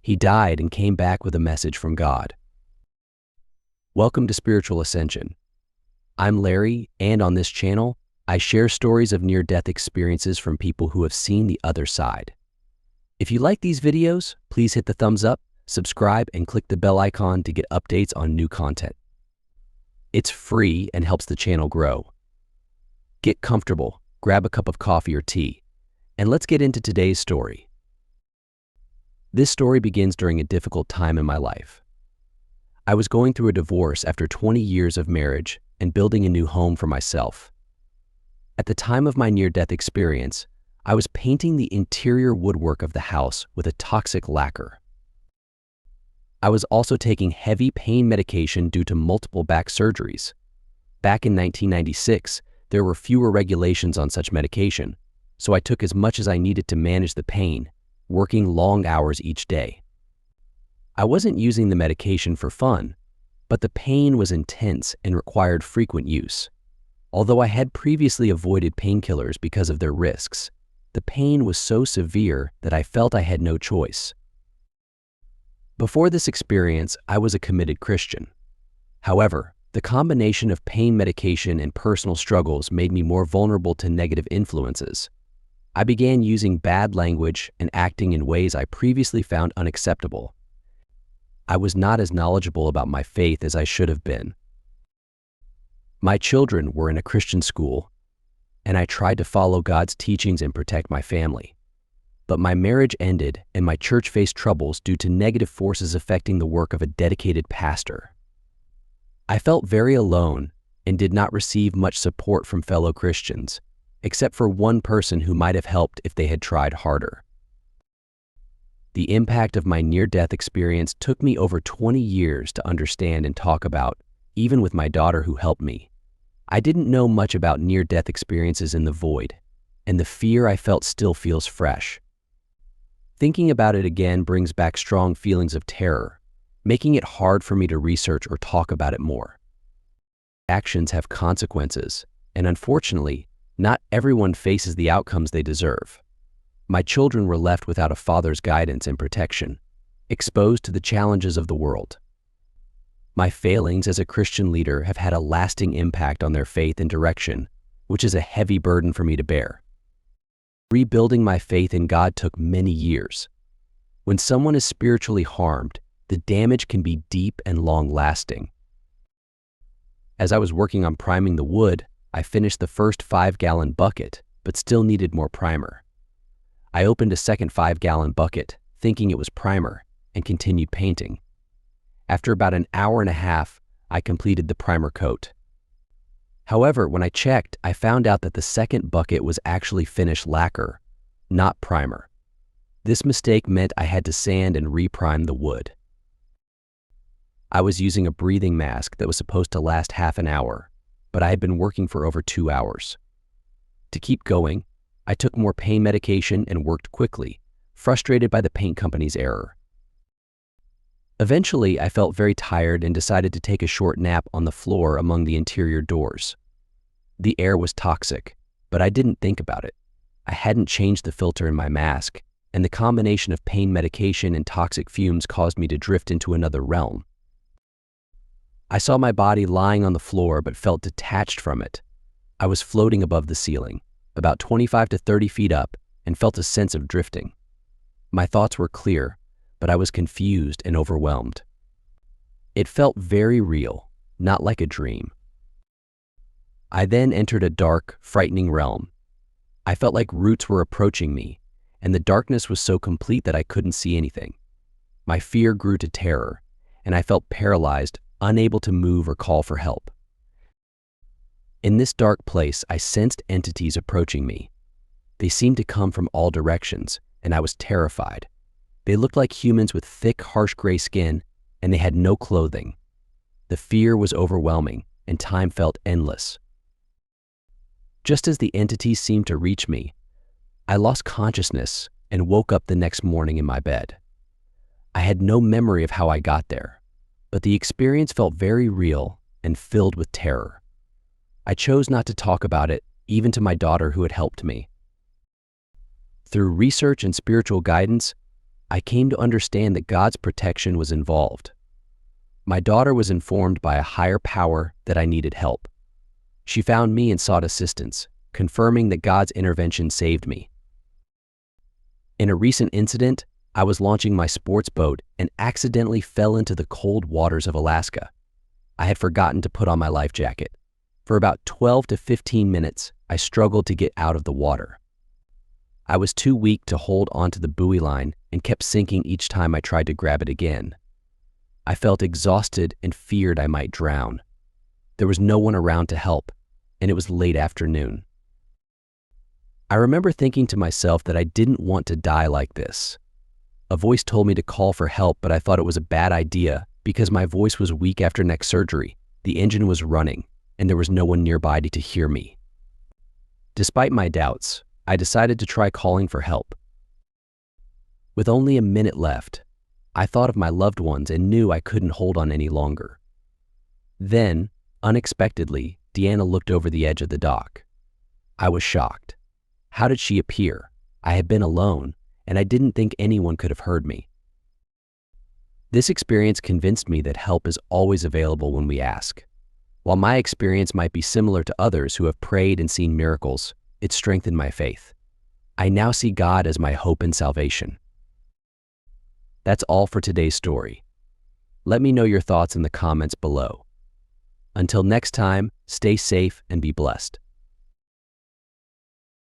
He died and came back with a message from God. Welcome to Spiritual Ascension. I'm Larry, and on this channel, I share stories of near-death experiences from people who have seen the other side. If you like these videos, please hit the thumbs up, subscribe, and click the bell icon to get updates on new content. It's free and helps the channel grow. Get comfortable, grab a cup of coffee or tea, and let's get into today's story. This story begins during a difficult time in my life. I was going through a divorce after 20 years of marriage and building a new home for myself. At the time of my near-death experience, I was painting the interior woodwork of the house with a toxic lacquer. I was also taking heavy pain medication due to multiple back surgeries. Back in 1996, there were fewer regulations on such medication, so I took as much as I needed to manage the pain, working long hours each day. I wasn't using the medication for fun, but the pain was intense and required frequent use. Although I had previously avoided painkillers because of their risks, the pain was so severe that I felt I had no choice. Before this experience, I was a committed Christian. However, the combination of pain medication and personal struggles made me more vulnerable to negative influences. I began using bad language and acting in ways I previously found unacceptable. I was not as knowledgeable about my faith as I should have been. My children were in a Christian school, and I tried to follow God's teachings and protect my family. But my marriage ended and my church faced troubles due to negative forces affecting the work of a dedicated pastor. I felt very alone and did not receive much support from fellow Christians, except for one person who might have helped if they had tried harder. The impact of my near-death experience took me over 20 years to understand and talk about, even with my daughter who helped me. I didn't know much about near-death experiences in the void, and the fear I felt still feels fresh. Thinking about it again brings back strong feelings of terror, making it hard for me to research or talk about it more. Actions have consequences, and unfortunately, not everyone faces the outcomes they deserve. My children were left without a father's guidance and protection, exposed to the challenges of the world. My failings as a Christian leader have had a lasting impact on their faith and direction, which is a heavy burden for me to bear. Rebuilding my faith in God took many years. When someone is spiritually harmed, the damage can be deep and long-lasting. As I was working on priming the wood, I finished the first 5-gallon bucket, but still needed more primer. I opened a second 5-gallon bucket, thinking it was primer, and continued painting. After about an hour and a half, I completed the primer coat. However, when I checked, I found out that the second bucket was actually finished lacquer, not primer. This mistake meant I had to sand and reprime the wood. I was using a breathing mask that was supposed to last half an hour, but I had been working for over 2 hours. To keep going, I took more pain medication and worked quickly, frustrated by the paint company's error. Eventually, I felt very tired and decided to take a short nap on the floor among the interior doors. The air was toxic, but I didn't think about it. I hadn't changed the filter in my mask, and the combination of pain medication and toxic fumes caused me to drift into another realm. I saw my body lying on the floor but felt detached from it. I was floating above the ceiling, about 25 to 30 feet up, and felt a sense of drifting. My thoughts were clear, but I was confused and overwhelmed. It felt very real, not like a dream. I then entered a dark, frightening realm. I felt like roots were approaching me, and the darkness was so complete that I couldn't see anything. My fear grew to terror, and I felt paralyzed, unable to move or call for help. In this dark place, I sensed entities approaching me. They seemed to come from all directions, and I was terrified. They looked like humans with thick, harsh gray skin, and they had no clothing. The fear was overwhelming, and time felt endless. Just as the entities seemed to reach me, I lost consciousness and woke up the next morning in my bed. I had no memory of how I got there, but the experience felt very real and filled with terror. I chose not to talk about it, even to my daughter who had helped me. Through research and spiritual guidance, I came to understand that God's protection was involved. My daughter was informed by a higher power that I needed help. She found me and sought assistance, confirming that God's intervention saved me. In a recent incident, I was launching my sports boat and accidentally fell into the cold waters of Alaska. I had forgotten to put on my life jacket. For about 12 to 15 minutes, I struggled to get out of the water. I was too weak to hold onto the buoy line and kept sinking each time I tried to grab it again. I felt exhausted and feared I might drown. There was no one around to help, and it was late afternoon. I remember thinking to myself that I didn't want to die like this. A voice told me to call for help, but I thought it was a bad idea because my voice was weak after neck surgery, the engine was running, and there was no one nearby to hear me. Despite my doubts, I decided to try calling for help. With only a minute left, I thought of my loved ones and knew I couldn't hold on any longer. Then, unexpectedly, Deanna looked over the edge of the dock. I was shocked. How did she appear? I had been alone, and I didn't think anyone could have heard me. This experience convinced me that help is always available when we ask. While my experience might be similar to others who have prayed and seen miracles, it strengthened my faith. I now see God as my hope and salvation. That's all for today's story. Let me know your thoughts in the comments below. Until next time, stay safe and be blessed.